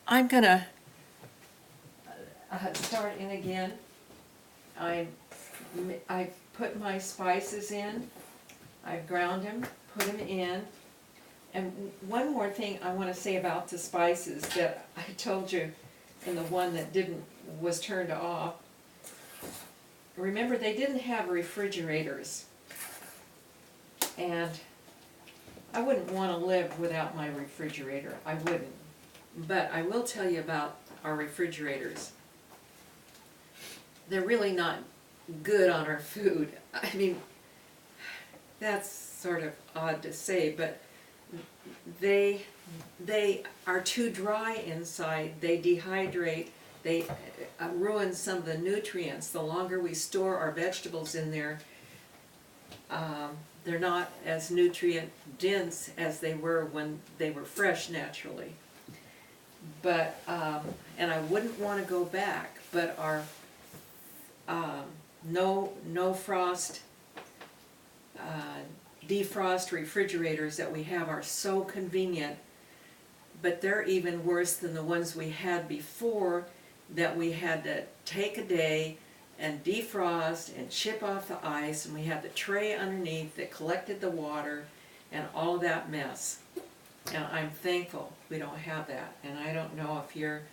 I'm gonna start in again. I've put my spices in, I've ground them, put them in. And one more thing I want to say about the spices that I told you in the one that was turned off. Remember, they didn't have refrigerators. And I wouldn't want to live without my refrigerator. I wouldn't. But I will tell you about our refrigerators. They're really not good on our food. I mean, that's sort of odd to say, but they are too dry inside. They dehydrate. They ruin some of the nutrients. The longer we store our vegetables in there, they're not as nutrient dense as they were when they were fresh naturally. But, and I wouldn't want to go back, but our no frost, defrost refrigerators that we have are so convenient, but they're even worse than the ones we had before, that we had to take a day and defrost and chip off the ice, and we had the tray underneath that collected the water and all of that mess. And I'm thankful we don't have that. And I don't know if you're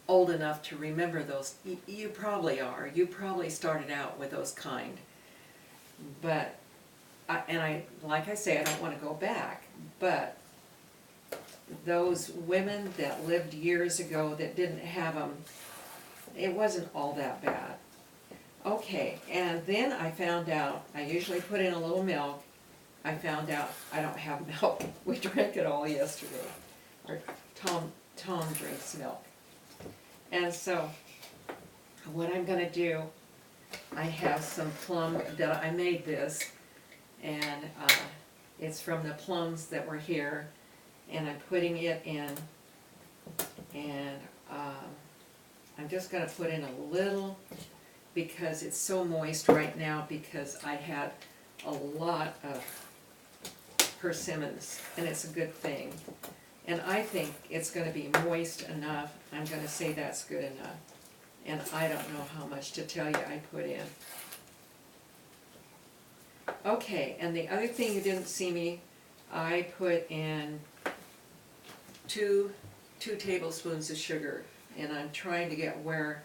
old enough to remember those. You probably are. You probably started out with those kind. But, like I say, I don't want to go back. But those women that lived years ago that didn't have them, it wasn't all that bad. Okay, and then I found out, I usually put in a little milk. I found out I don't have milk. We drank it all yesterday. Or Tom drinks milk. And so, what I'm going to do, I have some plum that I made this, and it's from the plums that were here, and I'm putting it in, and I'm just going to put in a little, because it's so moist right now, because I had a lot of persimmons, and it's a good thing. And I think it's going to be moist enough. I'm going to say that's good enough. And I don't know how much to tell you I put in. Okay, and the other thing you didn't see me, I put in two tablespoons of sugar. And I'm trying to get where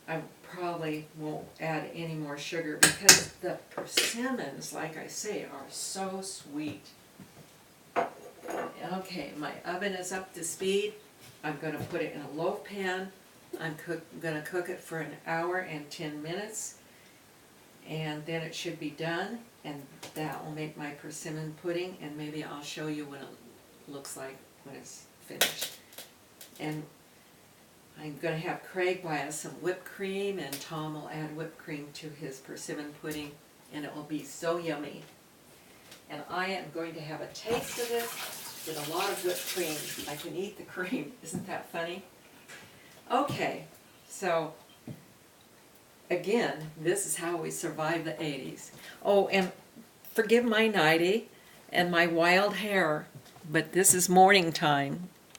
I probably won't add any more sugar, because the persimmons, like I say, are so sweet. Okay, my oven is up to speed. I'm going to put it in a loaf pan. I'm going to cook it for 1 hour and 10 minutes. And then it should be done. And that will make my persimmon pudding. And maybe I'll show you what it looks like when it's finished. And I'm going to have Craig buy us some whipped cream, and Tom will add whipped cream to his persimmon pudding, and it will be so yummy. And I am going to have a taste of it with a lot of whipped cream. I can eat the cream. Isn't that funny? Okay, so again, this is how we survived the 80s. Oh, and forgive my nightie and my wild hair, but this is morning time.